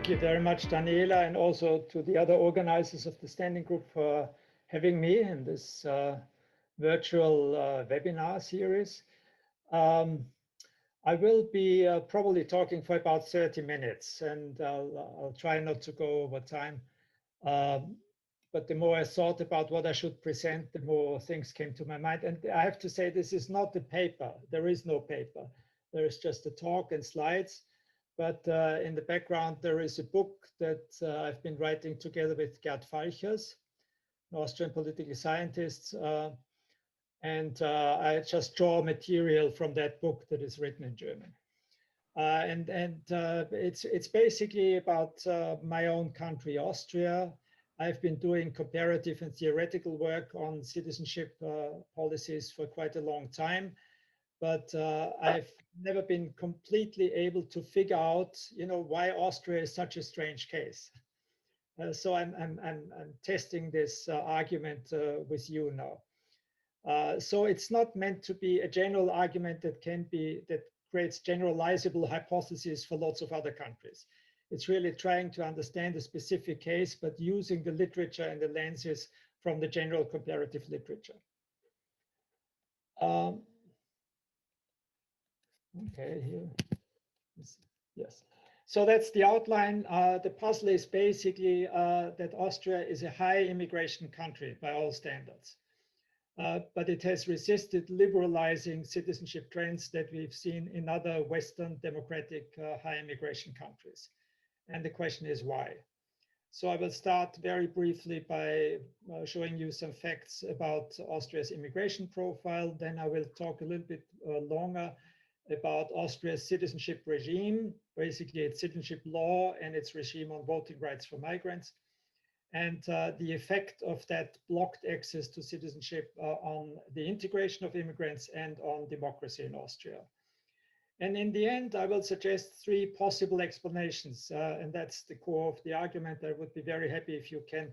Thank you very much, Daniela, and also to the other organizers of the standing group for having me in this virtual webinar series. I will be probably talking for about 30 minutes, and I'll try not to go over time. But the more I thought about what I should present, the more things came to my mind. And I have to say, this is not a paper. There is no paper. There is just a talk and slides. But in the background, there is a book that I've been writing together with Gerd Falchers, an Austrian political scientist. And I just draw material from that book that is written in German. It's basically about my own country, Austria. I've been doing comparative and theoretical work on citizenship policies for quite a long time. But I've never been completely able to figure out, why Austria is such a strange case. So I'm testing this argument with you now. So it's not meant to be a general argument that creates generalizable hypotheses for lots of other countries. It's really trying to understand a specific case, but using the literature and the lenses from the general comparative literature. Okay, here. Yes. So that's the outline. The puzzle is basically that Austria is a high immigration country by all standards. But it has resisted liberalizing citizenship trends that we've seen in other Western democratic high immigration countries. And the question is why? So I will start very briefly by showing you some facts about Austria's immigration profile. Then I will talk a little bit longer about Austria's citizenship regime, basically its citizenship law and its regime on voting rights for migrants, and the effect of that blocked access to citizenship on the integration of immigrants and on democracy in Austria. And in the end, I will suggest three possible explanations, and that's the core of the argument. I would be very happy if you can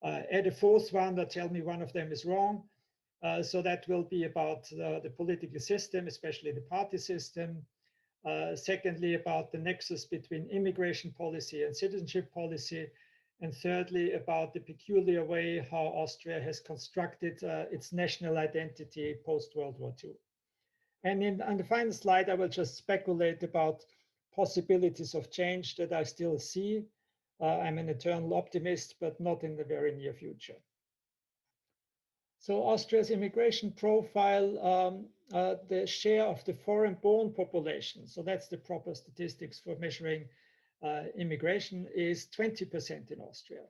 add a fourth one or tell me one of them is wrong. So that will be about the political system, especially the party system. Secondly, about the nexus between immigration policy and citizenship policy. And thirdly, about the peculiar way how Austria has constructed its national identity post-World War II. And on the final slide, I will just speculate about possibilities of change that I still see. I'm an eternal optimist, but not in the very near future. So Austria's immigration profile, the share of the foreign-born population, so that's the proper statistics for measuring immigration, is 20% in Austria.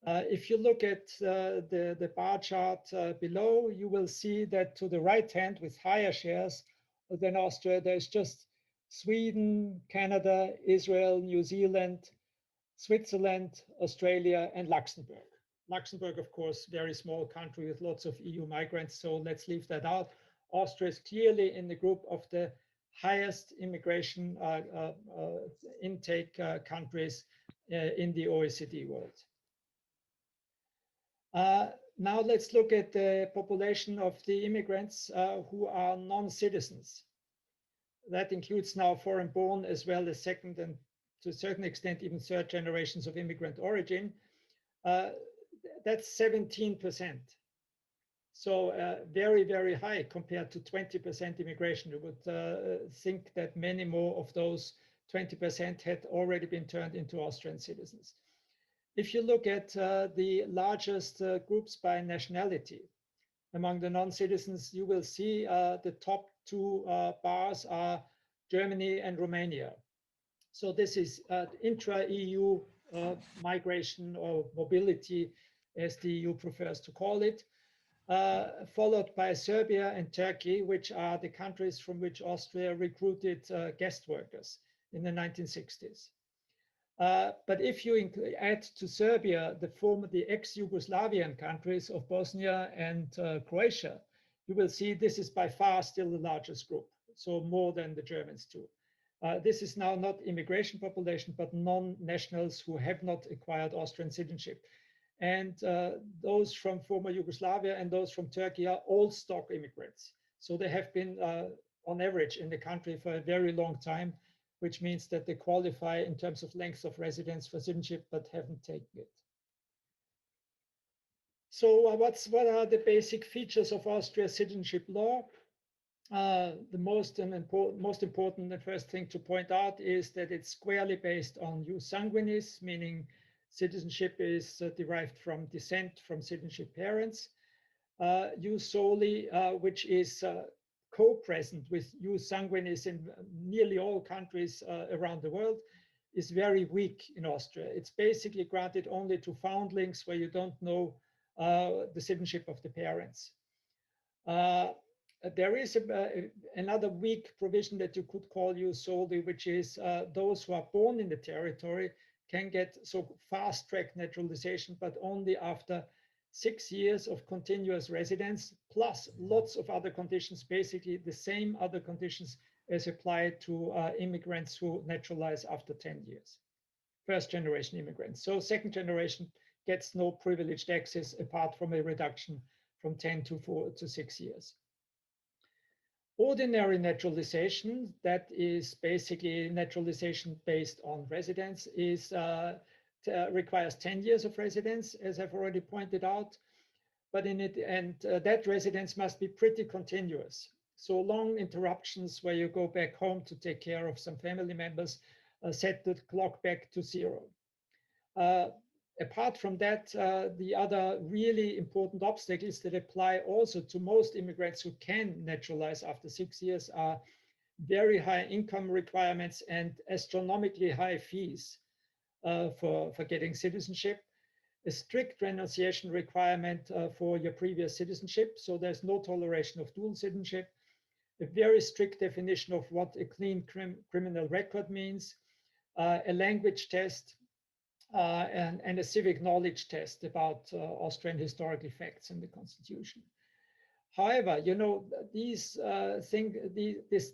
If you look at the bar chart below, you will see that to the right hand with higher shares than Austria, there's just Sweden, Canada, Israel, New Zealand, Switzerland, Australia, and Luxembourg. Luxembourg, of course, very small country with lots of EU migrants, so let's leave that out. Austria is clearly in the group of the highest immigration intake countries in the OECD world. Now let's look at the population of the immigrants who are non-citizens. That includes now foreign-born as well as second and to a certain extent even third generations of immigrant origin. That's 17%. So very, very high compared to 20% immigration. You would think that many more of those 20% had already been turned into Austrian citizens. If you look at the largest groups by nationality among the non-citizens, you will see the top two bars are Germany and Romania. So this is intra-EU migration or mobility, as the EU prefers to call it, followed by Serbia and Turkey, which are the countries from which Austria recruited guest workers in the 1960s. But if you add to Serbia the ex-Yugoslavian countries of Bosnia and Croatia, you will see this is by far still the largest group, so more than the Germans too. This is now not immigration population, but non-nationals who have not acquired Austrian citizenship. And those from former Yugoslavia and those from Turkey are all stock immigrants. So they have been on average in the country for a very long time, which means that they qualify in terms of length of residence for citizenship but haven't taken it. So what are the basic features of Austria's citizenship law? The most important and first thing to point out is that it's squarely based on jus sanguinis, meaning citizenship is derived from descent from citizenship parents. Jus soli, which is co-present with jus sanguinis in nearly all countries around the world, is very weak in Austria. It's basically granted only to foundlings where you don't know the citizenship of the parents. There is another weak provision that you could call jus soli, which is those who are born in the territory can get so fast-track naturalization, but only after 6 years of continuous residence, plus lots of other conditions, basically the same other conditions as applied to immigrants who naturalize after 10 years. First generation immigrants. So second generation gets no privileged access apart from a reduction from 10 to 6 years. Ordinary naturalization, that is basically naturalization based on residence, requires 10 years of residence, as I've already pointed out. But that residence must be pretty continuous. So long interruptions where you go back home to take care of some family members set the clock back to 0. Apart from that, the other really important obstacles that apply also to most immigrants who can naturalize after 6 years are very high income requirements and astronomically high fees for getting citizenship. A strict renunciation requirement for your previous citizenship, so there's no toleration of dual citizenship. A very strict definition of what a clean criminal record means, a language test, and a civic knowledge test about Austrian historical facts in the constitution. However, you know, this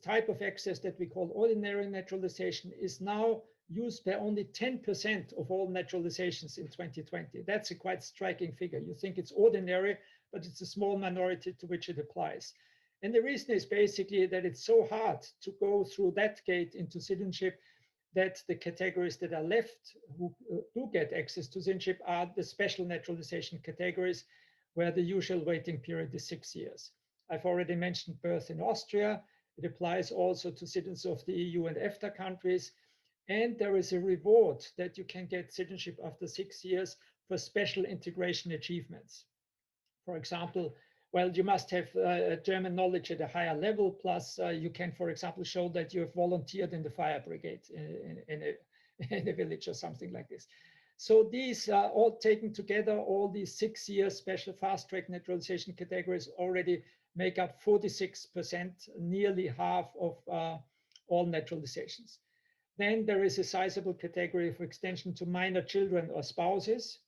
type of access that we call ordinary naturalization is now used by only 10% of all naturalizations in 2020. That's a quite striking figure. You think it's ordinary, but it's a small minority to which it applies. And the reason is basically that it's so hard to go through that gate into citizenship that the categories that are left who do get access to citizenship are the special naturalization categories where the usual waiting period is 6 years. I've already mentioned birth in Austria. It applies also to citizens of the EU and EFTA countries. And there is a reward that you can get citizenship after 6 years for special integration achievements. For example, well, you must have German knowledge at a higher level, plus you can, for example, show that you have volunteered in the fire brigade in a village or something like this. So these are all taken together, all these 6 year special fast-track naturalization categories already make up 46%, nearly half of all naturalizations. Then there is a sizable category for extension to minor children or spouses.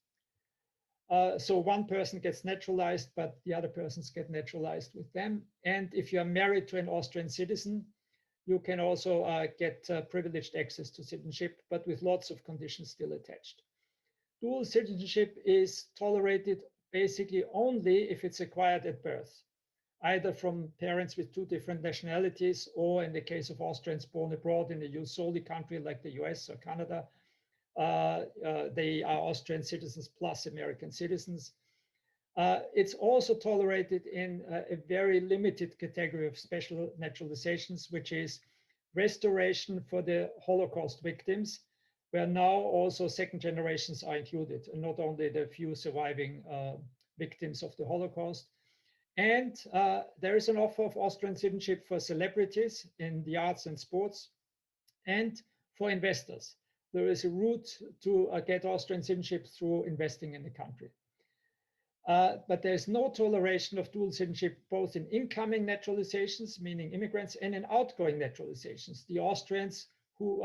So one person gets naturalized, but the other persons get naturalized with them. And if you are married to an Austrian citizen, you can also get privileged access to citizenship, but with lots of conditions still attached. Dual citizenship is tolerated basically only if it's acquired at birth, either from parents with 2 different nationalities, or in the case of Austrians born abroad in a jus soli country like the US or Canada, they are Austrian citizens plus American citizens. It's also tolerated in a very limited category of special naturalizations, which is restoration for the Holocaust victims, where now also second generations are included, and not only the few surviving victims of the Holocaust. And there is an offer of Austrian citizenship for celebrities in the arts and sports, and for investors. There is a route to get Austrian citizenship through investing in the country. But there's no toleration of dual citizenship, both in incoming naturalizations, meaning immigrants, and in outgoing naturalizations, the Austrians who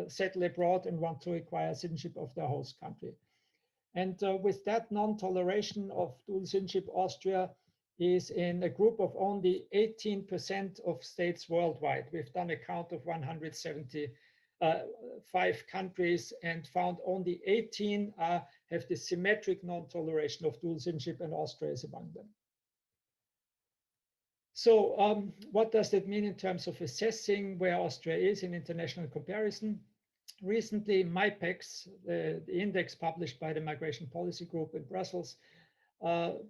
settle abroad and want to acquire citizenship of their host country. And with that non-toleration of dual citizenship, Austria is in a group of only 18% of states worldwide. We've done a count of 175 countries and found only 18 have the symmetric non-toleration of dual citizenship, and Austria is among them. So what does that mean in terms of assessing where Austria is in international comparison? Recently, MIPEX, the index published by the Migration Policy Group in Brussels,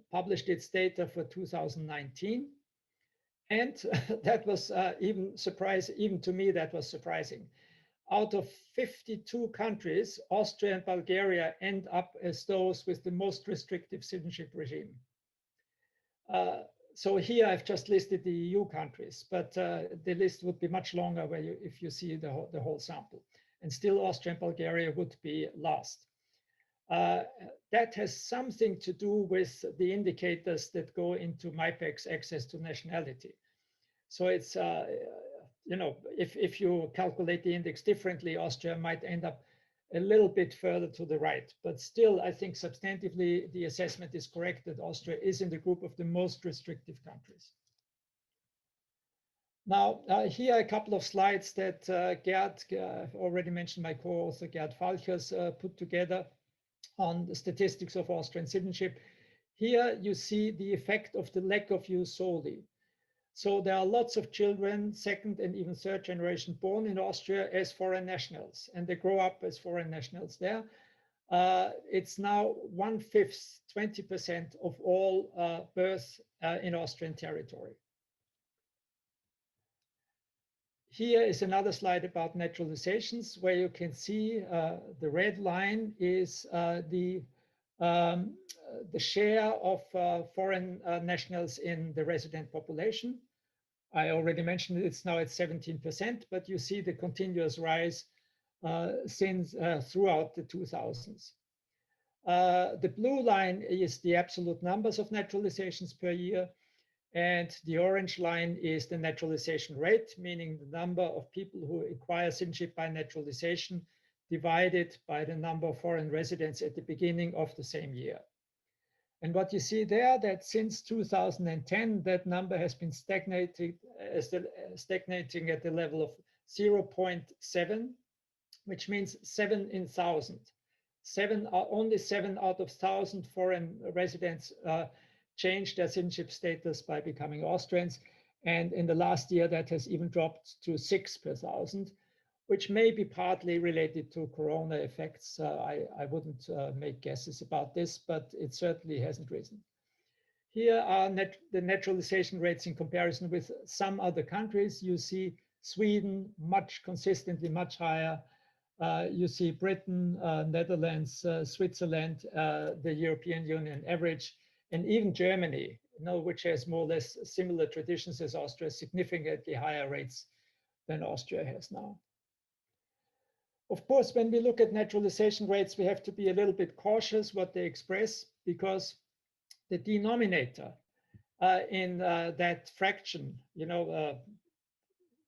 published its data for 2019. And that was even to me, that was surprising. Out of 52 countries, Austria and Bulgaria end up as those with the most restrictive citizenship regime. So here I've just listed the EU countries, but the list would be much longer if you see the whole sample. And still Austria and Bulgaria would be last. That has something to do with the indicators that go into MIPEX access to nationality. So it's, if you calculate the index differently, Austria might end up a little bit further to the right. But still, I think substantively, the assessment is correct that Austria is in the group of the most restrictive countries. Now, here are a couple of slides that Gerd, I've already mentioned my co-author Gerd Falchers put together on the statistics of Austrian citizenship. Here you see the effect of the lack of use soli. So there are lots of children, second and even third generation, born in Austria as foreign nationals, and they grow up as foreign nationals there. It's now 1/5, 20% of all births in Austrian territory. Here is another slide about naturalizations, where you can see the red line is the share of foreign nationals in the resident population. I already mentioned it's now at 17%, but you see the continuous rise since throughout the 2000s. The blue line is the absolute numbers of naturalizations per year, and the orange line is the naturalization rate, meaning the number of people who acquire citizenship by naturalization divided by the number of foreign residents at the beginning of the same year. And what you see there, that since 2010, that number has been stagnating at the level of 0.7, which means 7 in 1,000. Only 7 out of 1,000 foreign residents changed their citizenship status by becoming Austrians. And in the last year, that has even dropped to 6 per 1,000, which may be partly related to corona effects. I wouldn't make guesses about this, but it certainly hasn't risen. Here are the naturalization rates in comparison with some other countries. You see Sweden consistently much higher. You see Britain, Netherlands, Switzerland, the European Union average, and even Germany, which has more or less similar traditions as Austria, significantly higher rates than Austria has now. Of course, when we look at naturalization rates, we have to be a little bit cautious what they express, because the denominator in that fraction,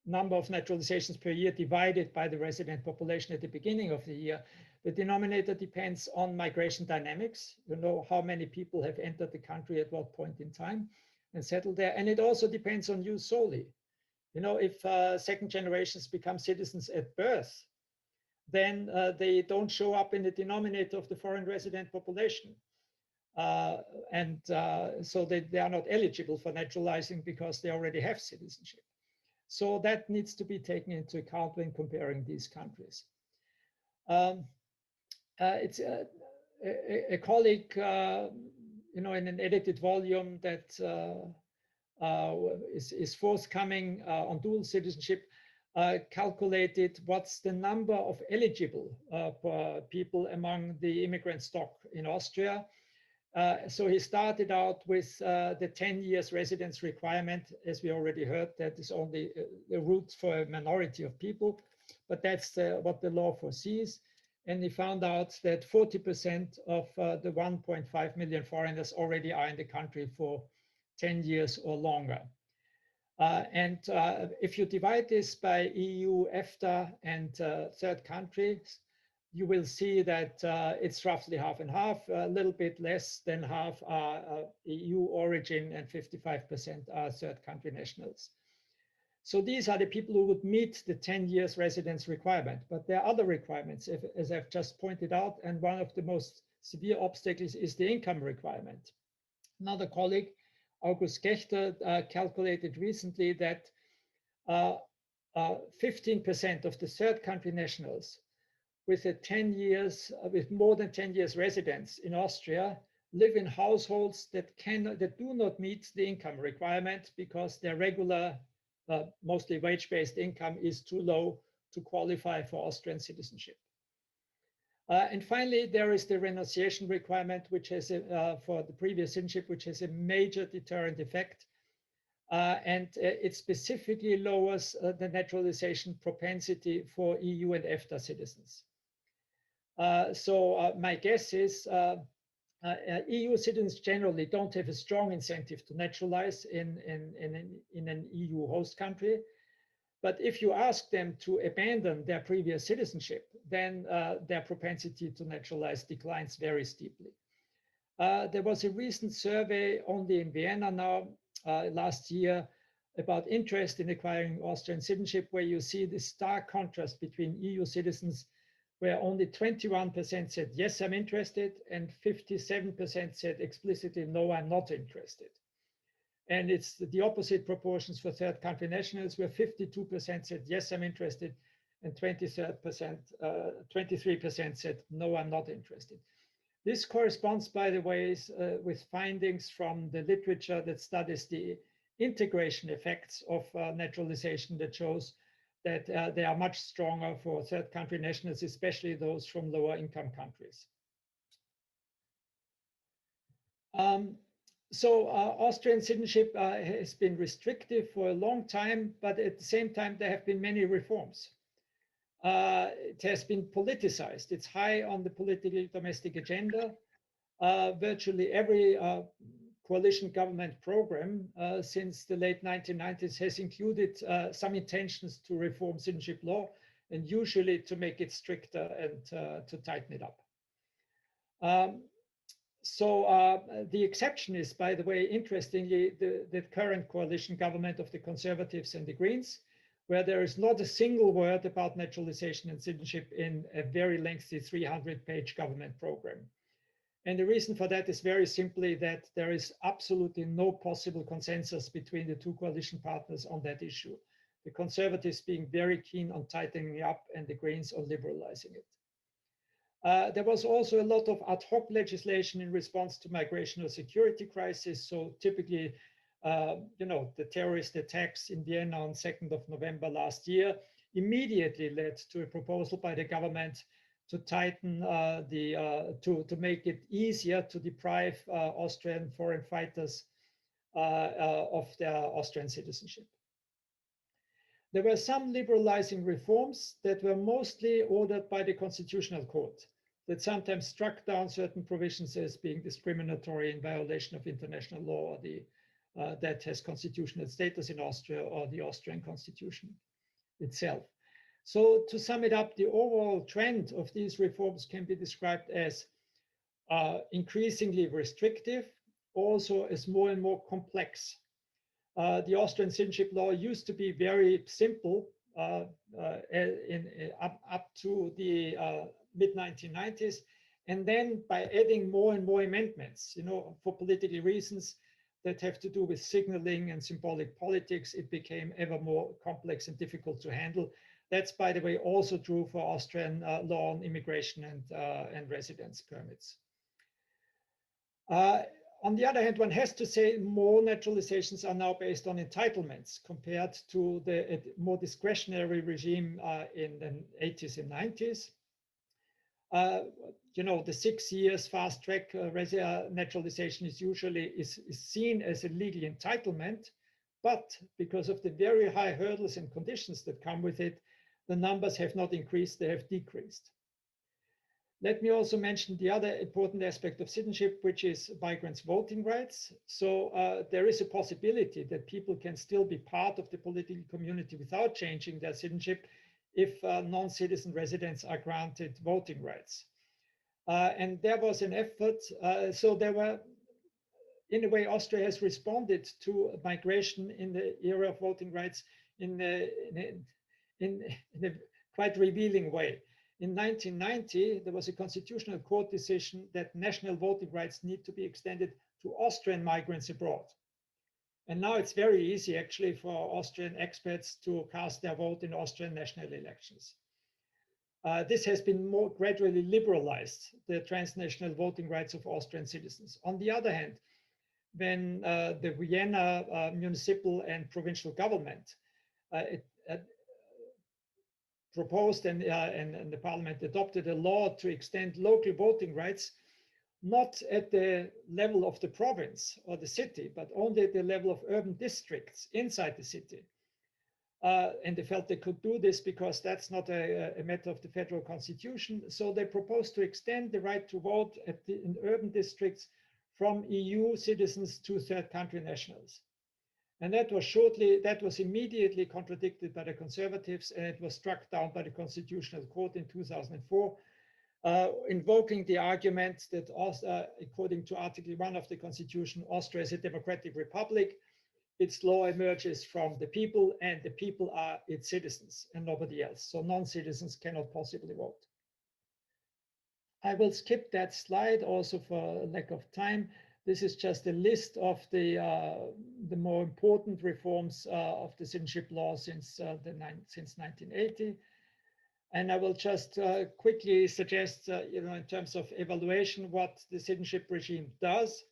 number of naturalizations per year divided by the resident population at the beginning of the year, the denominator depends on migration dynamics, how many people have entered the country at what point in time and settled there. And it also depends on jus soli. If second generations become citizens at birth, then they don't show up in the denominator of the foreign resident population. So they are not eligible for naturalizing because they already have citizenship. So that needs to be taken into account when comparing these countries. It's a colleague, in an edited volume that is forthcoming on dual citizenship, calculated what's the number of eligible people among the immigrant stock in Austria. So he started out with the 10 years residence requirement. As we already heard, that is only the route for a minority of people, but that's what the law foresees. And he found out that 40% of the 1.5 million foreigners already are in the country for 10 years or longer. If you divide this by EU, EFTA, and third countries, you will see that it's roughly half and half. A little bit less than half are EU origin and 55% are third country nationals. So these are the people who would meet the 10 years residence requirement. But there are other requirements, as I've just pointed out, and one of the most severe obstacles is the income requirement. Another colleague August Gechter calculated recently that 15% of the third country nationals with more than 10 years residence in Austria live in households that do not meet the income requirement because their regular, mostly wage-based income is too low to qualify for Austrian citizenship. And finally, there is the renunciation requirement, which has for the previous citizenship, which has a major deterrent effect. And it specifically lowers the naturalization propensity for EU and EFTA citizens. So my guess is EU citizens generally don't have a strong incentive to naturalize in an EU host country. But if you ask them to abandon their previous citizenship, then their propensity to naturalize declines very steeply. There was a recent survey only in Vienna now, last year, about interest in acquiring Austrian citizenship, where you see the stark contrast between EU citizens, where only 21% said, yes, I'm interested, and 57% said explicitly, no, I'm not interested. And it's the opposite proportions for third country nationals, where 52% said, yes, I'm interested, and 23% said, no, I'm not interested. This corresponds, by the way, with findings from the literature that studies the integration effects of naturalization, that shows that they are much stronger for third country nationals, especially those from lower income countries. Austrian citizenship has been restrictive for a long time, but at the same time, there have been many reforms. It has been politicized. It's high on the political domestic agenda. Virtually every coalition government program since the late 1990s has included some intentions to reform citizenship law, and usually to make it stricter and to tighten it up. The exception is, by the way, interestingly, the current coalition government of the Conservatives and the Greens, where there is not a single word about naturalization and citizenship in a very lengthy 300-page government program. And the reason for that is very simply that there is absolutely no possible consensus between the two coalition partners on that issue. The Conservatives being very keen on tightening it up, and the Greens on liberalizing it. There was also a lot of ad hoc legislation in response to migration or security crisis. So typically, the terrorist attacks in Vienna on 2nd of November last year immediately led to a proposal by the government to tighten to make it easier to deprive Austrian foreign fighters of their Austrian citizenship. There were some liberalizing reforms that were mostly ordered by the Constitutional Court, that sometimes struck down certain provisions as being discriminatory in violation of international law, or that has constitutional status in Austria, or the Austrian Constitution itself. So to sum it up, the overall trend of these reforms can be described as increasingly restrictive, also as more and more complex. The Austrian citizenship law used to be very simple up to the mid-1990s, and then by adding more and more amendments, for political reasons that have to do with signaling and symbolic politics, it became ever more complex and difficult to handle. That's, by the way, also true for Austrian law on immigration and residence permits. On the other hand, one has to say more naturalizations are now based on entitlements compared to the more discretionary regime in the 80s and 90s. The 6 years fast track naturalization is usually seen as a legal entitlement, but because of the very high hurdles and conditions that come with it, the numbers have not increased, they have decreased. Let me also mention the other important aspect of citizenship, which is migrants' voting rights. So there is a possibility that people can still be part of the political community without changing their citizenship if non-citizen residents are granted voting rights. And there was an effort, so there were, in a way, Austria has responded to migration in the era of voting rights in a quite revealing way. In 1990, there was a Constitutional Court decision that national voting rights need to be extended to Austrian migrants abroad. And now it's very easy actually for Austrian expats to cast their vote in Austrian national elections. This has been more gradually liberalized, the transnational voting rights of Austrian citizens. On the other hand, when the Vienna municipal and provincial government proposed and the parliament adopted a law to extend local voting rights, not at the level of the province or the city, but only at the level of urban districts inside the city. And they felt they could do this because that's not a matter of the federal constitution. So they proposed to extend the right to vote in urban districts from EU citizens to third country nationals. And that was immediately contradicted by the conservatives, and it was struck down by the Constitutional Court in 2004, invoking the argument that according to Article 1 of the Constitution, Austria is a democratic republic. Its law emerges from the people, and the people are its citizens and nobody else. So non-citizens cannot possibly vote. I will skip that slide also for lack of time. This is just a list of the more important reforms of the citizenship law since 1980. And I will just quickly suggest, in terms of evaluation, what the citizenship regime does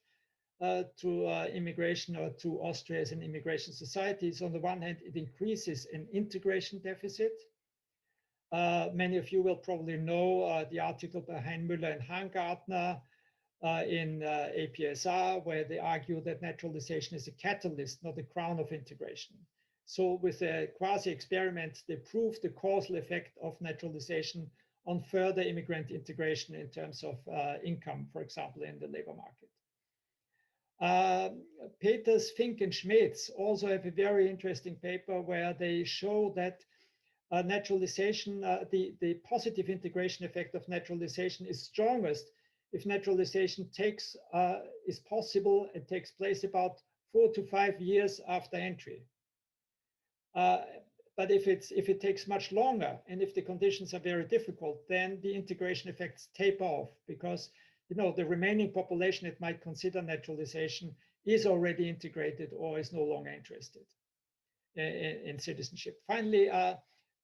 to immigration or to Austria as an immigration society. So on the one hand, it increases an integration deficit. Many of you will probably know the article by Heinmüller and Hangartner in APSR, where they argue that naturalization is a catalyst, not a crown of integration. So with a quasi-experiment, they prove the causal effect of naturalization on further immigrant integration in terms of income, for example, in the labor market. Peters, Fink, and Schmetz also have a very interesting paper where they show that naturalization, the positive integration effect of naturalization is strongest if naturalization is possible and takes place about 4 to 5 years after entry. But if it takes much longer and if the conditions are very difficult, then the integration effects taper off because the remaining population that might consider naturalization is already integrated or is no longer interested in citizenship. Finally,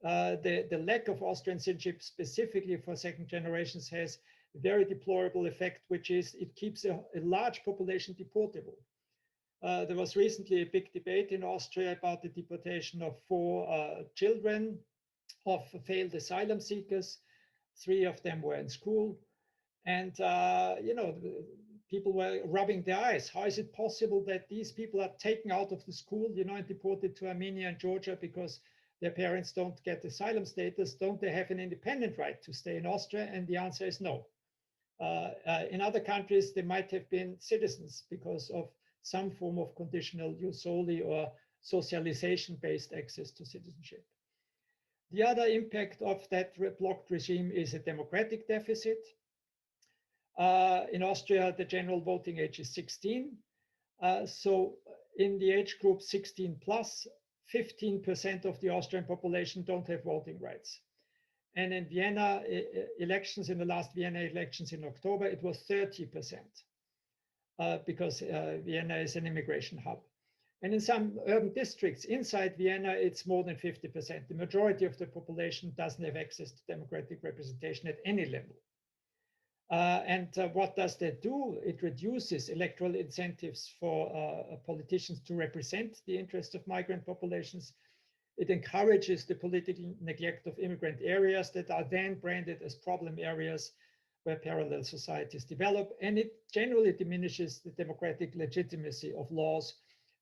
the lack of Austrian citizenship specifically for second generations has a very deplorable effect, which is it keeps a large population deportable. There was recently a big debate in Austria about the deportation of 4 children of failed asylum seekers. 3 of them were in school. And, people were rubbing their eyes. How is it possible that these people are taken out of the school, and deported to Armenia and Georgia because their parents don't get asylum status? Don't they have an independent right to stay in Austria? And the answer is no. In other countries, they might have been citizens because of some form of conditional soli or socialization-based access to citizenship. The other impact of that blocked regime is a democratic deficit. In Austria, the general voting age is 16. So in the age group 16 plus, 15% of the Austrian population don't have voting rights. And in Vienna elections, in the last Vienna elections in October, it was 30%. Because Vienna is an immigration hub. And in some urban districts inside Vienna, it's more than 50%. The majority of the population doesn't have access to democratic representation at any level. What does that do? It reduces electoral incentives for politicians to represent the interests of migrant populations. It encourages the political neglect of immigrant areas that are then branded as problem areas where parallel societies develop, and it generally diminishes the democratic legitimacy of laws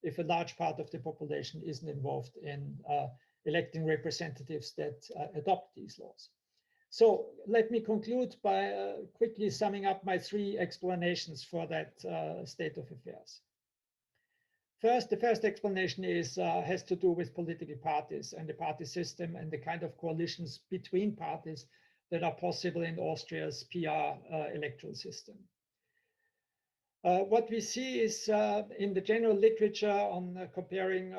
if a large part of the population isn't involved in electing representatives that adopt these laws. So let me conclude by quickly summing up my 3 explanations for that state of affairs. First, the first explanation has to do with political parties and the party system and the kind of coalitions between parties that are possible in Austria's PR electoral system. What we see is in the general literature on comparing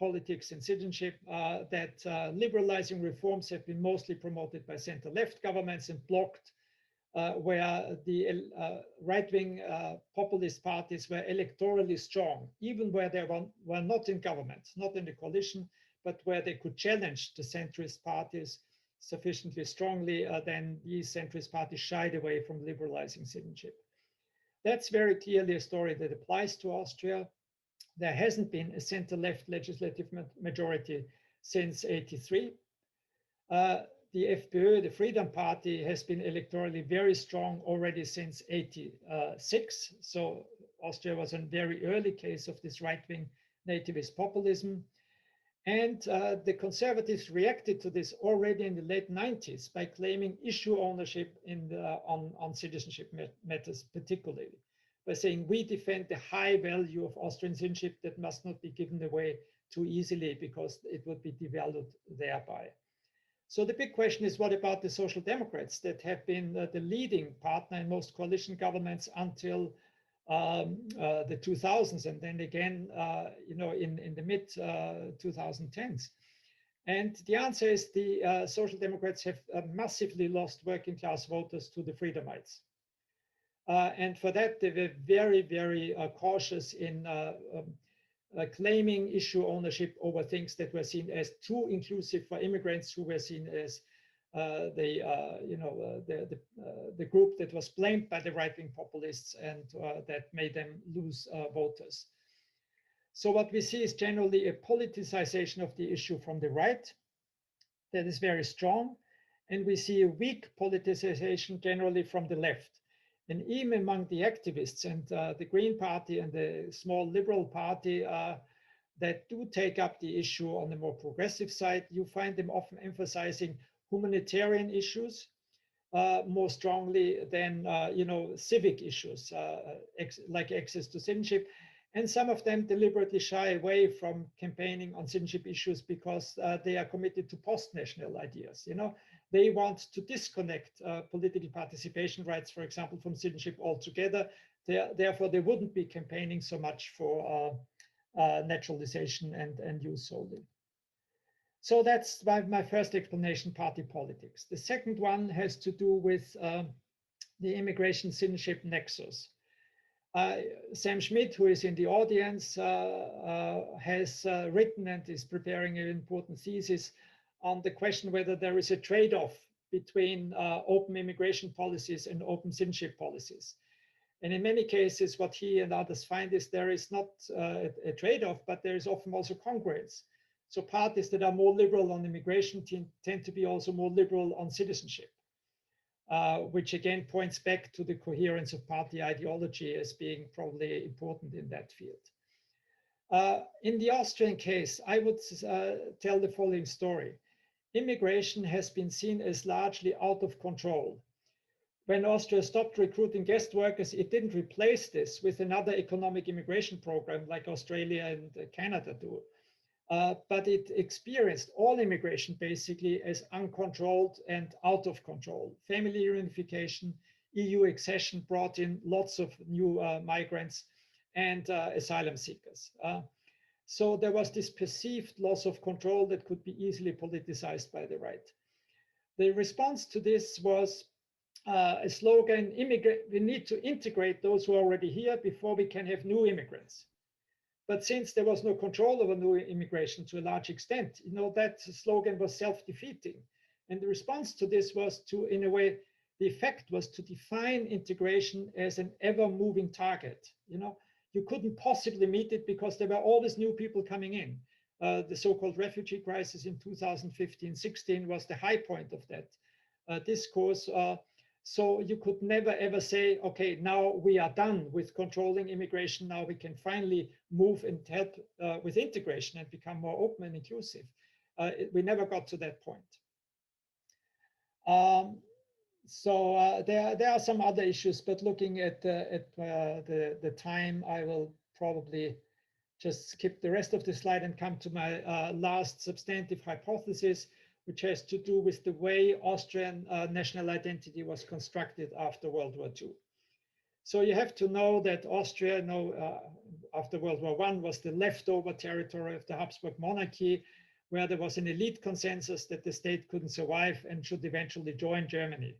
politics and citizenship that liberalizing reforms have been mostly promoted by center-left governments and blocked where the right-wing populist parties were electorally strong, even where they were not in government, not in the coalition, but where they could challenge the centrist parties sufficiently strongly, then these centrist parties shied away from liberalizing citizenship. That's very clearly a story that applies to Austria. There hasn't been a center-left legislative majority since '83. The FPÖ, the Freedom Party, has been electorally very strong already since '86. So Austria was a very early case of this right-wing nativist populism. And the conservatives reacted to this already in the late '90s by claiming issue ownership on citizenship matters, particularly by saying we defend the high value of Austrian citizenship that must not be given away too easily because it would be devalued thereby. So the big question is, what about the Social Democrats that have been the leading partner in most coalition governments until the 2000s, and then again, in the mid 2010s? And the answer is the Social Democrats have massively lost working class voters to the Freedomites. And for that, they were very, very cautious in claiming issue ownership over things that were seen as too inclusive for immigrants, who were seen as the group that was blamed by the right-wing populists and that made them lose voters. So what we see is generally a politicization of the issue from the right that is very strong, and we see a weak politicization generally from the left. And even among the activists and the Green Party and the small Liberal Party that do take up the issue on the more progressive side, you find them often emphasizing humanitarian issues more strongly than civic issues like access to citizenship. And some of them deliberately shy away from campaigning on citizenship issues because they are committed to post-national ideas. They want to disconnect political participation rights, for example, from citizenship altogether. Therefore, they wouldn't be campaigning so much for naturalization and use soli. So that's my first explanation, party politics. The second one has to do with the immigration citizenship nexus. Sam Schmidt, who is in the audience, has written and is preparing an important thesis on the question whether there is a trade-off between open immigration policies and open citizenship policies. And in many cases, what he and others find is there is not a trade-off, but there is often also congruence. So parties that are more liberal on immigration tend to be also more liberal on citizenship, which again points back to the coherence of party ideology as being probably important in that field. In the Austrian case, I would tell the following story. Immigration has been seen as largely out of control. When Austria stopped recruiting guest workers, it didn't replace this with another economic immigration program like Australia and Canada do. But it experienced all immigration basically as uncontrolled and out of control. Family reunification, EU accession brought in lots of new migrants and asylum seekers. So there was this perceived loss of control that could be easily politicized by the right. The response to this was a slogan, we need to integrate those who are already here before we can have new immigrants. But since there was no control over new immigration to a large extent, that slogan was self-defeating. And the response to this was to, in a way, the effect was to define integration as an ever-moving target. You couldn't possibly meet it because there were always new people coming in. The so-called refugee crisis in 2015-16 was the high point of that discourse. So you could never ever say, okay, now we are done with controlling immigration. Now we can finally move and help with integration and become more open and inclusive. We never got to that point. There are some other issues, but looking at the time, I will probably just skip the rest of the slide and come to my last substantive hypothesis, which has to do with the way Austrian national identity was constructed after World War II. So you have to know that Austria, after World War I, was the leftover territory of the Habsburg monarchy, where there was an elite consensus that the state couldn't survive and should eventually join Germany.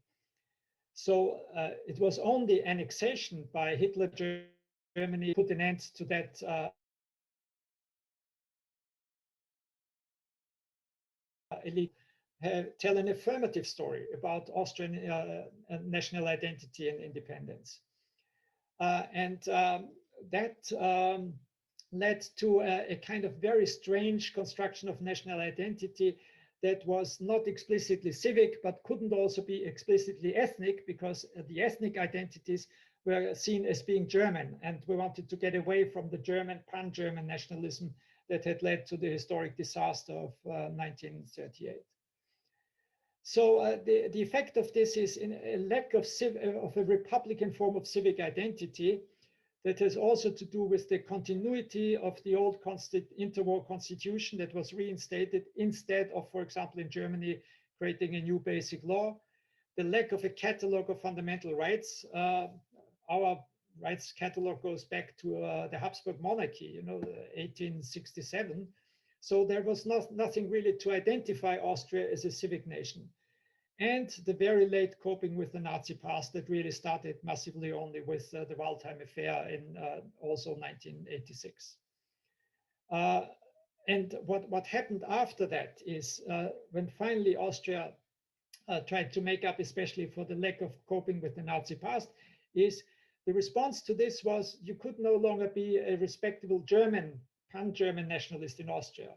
So it was only annexation by Hitler Germany put an end to that elite tell an affirmative story about Austrian national identity and independence. That led to a kind of very strange construction of national identity that was not explicitly civic, but couldn't also be explicitly ethnic, because the ethnic identities were seen as being German. And we wanted to get away from the German, pan-German nationalism that had led to the historic disaster of 1938. So the effect of this is in a lack of a republican form of civic identity that has also to do with the continuity of the old interwar constitution that was reinstated instead of, for example, in Germany, creating a new basic law. The lack of a catalog of fundamental rights. Our rights catalog goes back to the Habsburg monarchy, 1867. So there was nothing really to identify Austria as a civic nation. And the very late coping with the Nazi past that really started massively only with the Waldheim affair in also 1986. And what happened after that is when finally Austria tried to make up, especially for the lack of coping with the Nazi past, is the response to this was you could no longer be a respectable German, pan-German nationalist in Austria.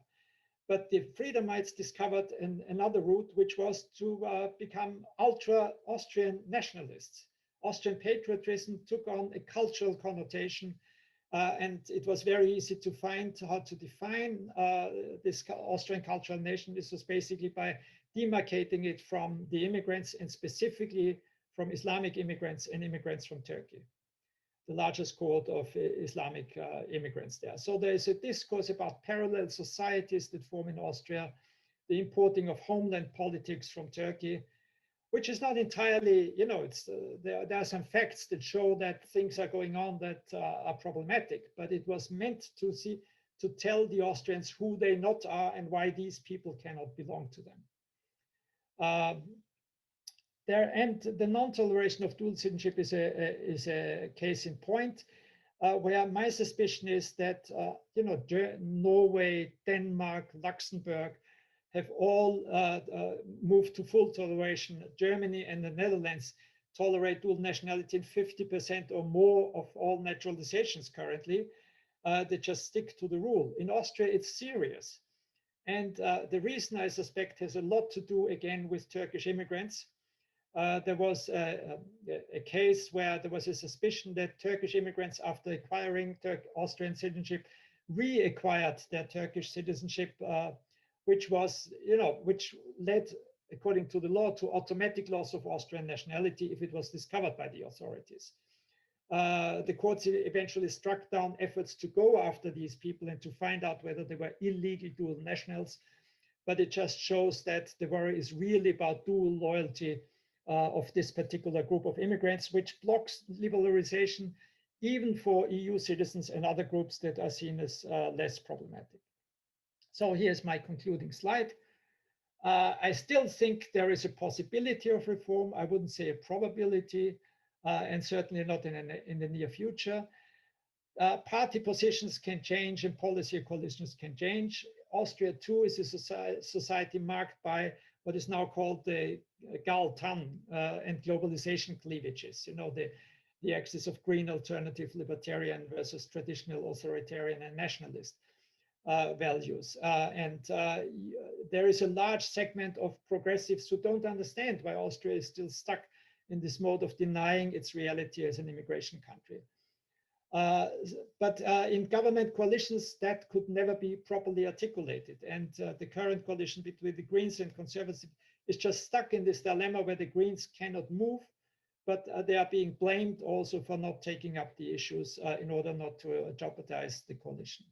But the Freedomites discovered another route, which was to become ultra-Austrian nationalists. Austrian patriotism took on a cultural connotation, and it was very easy to find how to define this Austrian cultural nation. This was basically by demarcating it from the immigrants, and specifically from Islamic immigrants and immigrants from Turkey, the largest cohort of Islamic immigrants there. So there is a discourse about parallel societies that form in Austria, the importing of homeland politics from Turkey, which is not entirely, there are some facts that show that things are going on that are problematic, but it was meant to tell the Austrians who they not are and why these people cannot belong to them. And the non-toleration of dual citizenship is a case in point, where my suspicion is that Norway, Denmark, Luxembourg have all moved to full toleration. Germany and the Netherlands tolerate dual nationality in 50% or more of all naturalizations currently. They just stick to the rule. In Austria, it's serious. And the reason I suspect has a lot to do, again, with Turkish immigrants. There was a case where there was a suspicion that Turkish immigrants, after acquiring Austrian citizenship, reacquired their Turkish citizenship, which led, according to the law, to automatic loss of Austrian nationality if it was discovered by the authorities. The courts eventually struck down efforts to go after these people and to find out whether they were illegal dual nationals. But it just shows that the worry is really about dual loyalty of this particular group of immigrants, which blocks liberalization even for EU citizens and other groups that are seen as less problematic. So here's my concluding slide. I still think there is a possibility of reform. I wouldn't say a probability, and certainly not in the near future. Party positions can change and policy coalitions can change. Austria too is a society marked by what is now called the Galtan and globalization cleavages, the axis of green alternative libertarian versus traditional authoritarian and nationalist values. There is a large segment of progressives who don't understand why Austria is still stuck in this mode of denying its reality as an immigration country. But in government coalitions, that could never be properly articulated. And the current coalition between the Greens and Conservatives is just stuck in this dilemma where the Greens cannot move, but they are being blamed also for not taking up the issues in order not to jeopardize the coalition.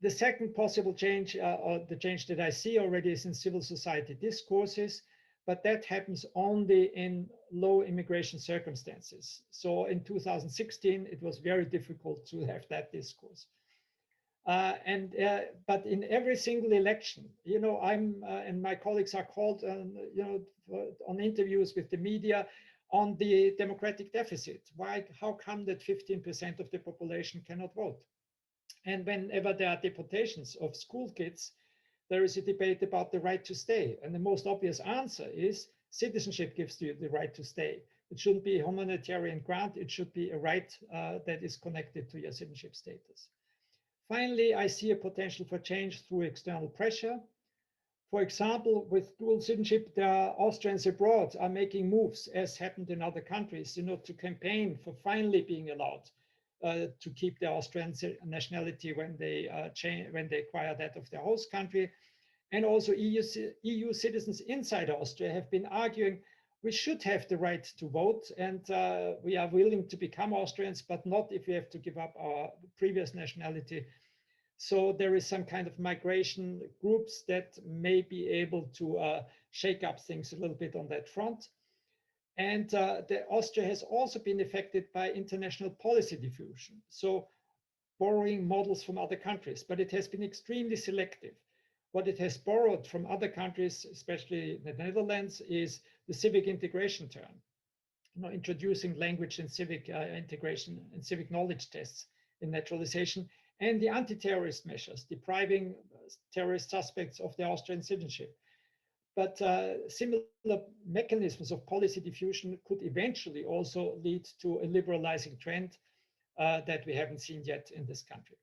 The second possible change, or the change that I see already, is in civil society discourses, but that happens only in low immigration circumstances. So in 2016, it was very difficult to have that discourse. But in every single election, I'm and my colleagues are called, on interviews with the media. On the democratic deficit, how come that 15% of the population cannot vote? And whenever there are deportations of school kids, there is a debate about the right to stay. And the most obvious answer is citizenship gives you the right to stay. It shouldn't be a humanitarian grant. It should be a right that is connected to your citizenship status. Finally, I see a potential for change through external pressure. For example, with dual citizenship, the Austrians abroad are making moves, as happened in other countries, to campaign for finally being allowed to keep their Austrian nationality when they acquire that of their host country. And also EU citizens inside Austria have been arguing we should have the right to vote, and we are willing to become Austrians, but not if we have to give up our previous nationality. So there is some kind of migration groups that may be able to shake up things a little bit on that front. And Austria has also been affected by international policy diffusion. So borrowing models from other countries, but it has been extremely selective. What it has borrowed from other countries, especially the Netherlands, is the civic integration term, introducing language and civic integration and civic knowledge tests in naturalization, and the anti-terrorist measures, depriving terrorist suspects of their Austrian citizenship. But similar mechanisms of policy diffusion could eventually also lead to a liberalizing trend that we haven't seen yet in this country.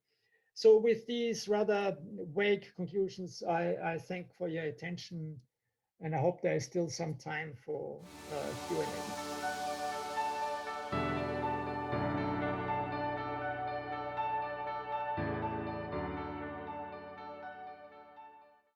So with these rather vague conclusions, I thank for your attention, and I hope there is still some time for Q&A.